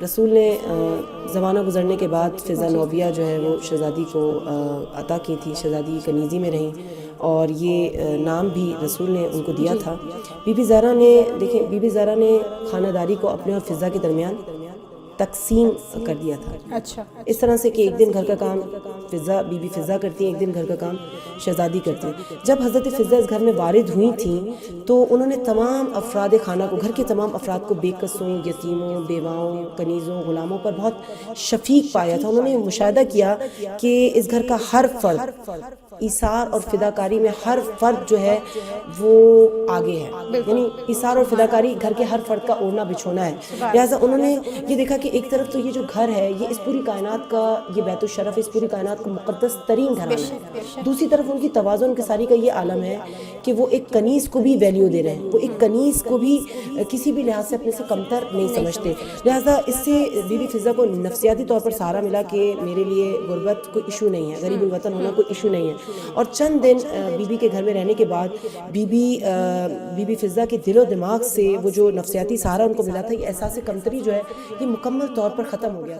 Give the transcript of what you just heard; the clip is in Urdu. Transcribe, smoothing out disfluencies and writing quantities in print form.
رسول نے زمانہ گزرنے کے بعد فضا نوبیہ جو ہے وہ شہزادی کو عطا کی تھی، شہزادی کنیزی میں رہیں، اور یہ نام بھی رسول نے ان کو دیا تھا۔ بی بی زہرا نے دیکھیں، بی بی زہرا نے خانہ داری کو اپنے اور فضا کے درمیان تقسیم کر دیا تھا۔ اچھا، اس طرح سے کہ ایک دن گھر کا کام فضا، بی بی فضا کرتی ہیں، ایک دن گھر کا کام شہزادی کرتی ہیں۔ جب حضرت فضا اس گھر میں وارد ہوئی تھیں تو انہوں نے تمام افراد خانہ کو، گھر کے تمام افراد کو بے کسوں، یتیموں، بیواؤں، کنیزوں، غلاموں پر بہت شفیق پایا تھا۔ انہوں نے مشاہدہ کیا کہ اس گھر کا ہر فرد ایثار اور فداکاری میں، ہر فرد جو ہے وہ آگے ہے، یعنی ایثار اور فداکاری گھر کے ہر فرد کا اوڑھنا بچھونا ہے۔ لہٰذا انہوں نے یہ دیکھا کہ ایک طرف تو یہ جو گھر ہے یہ اس پوری کائنات کا، یہ بیت الشرف اس پوری کائنات کا مقدس ترین گھرانہ ہے، دوسری طرف ان کی تواضع انکساری کا یہ عالم ہے کہ وہ ایک کنیز کو بھی ویلیو دے رہے ہیں، وہ ایک کنیز کو بھی کسی بھی لحاظ سے اپنے سے کمتر نہیں سمجھتے۔ لہٰذا اس سے بی بی فضا کو نفسیاتی طور پر سہارا ملا کہ میرے لیے غربت کوئی ایشو نہیں ہے، غریب الوطن ہونا کوئی ایشو نہیں ہے۔ اور چند دن بی بی کے گھر میں رہنے کے بعد بی بی فضا کے دل و دماغ سے وہ جو نفسیاتی سہارا ان کو ملا تھا، یہ احساس کمتری جو ہے یہ مکمل طور پر ختم ہو گیا تھا۔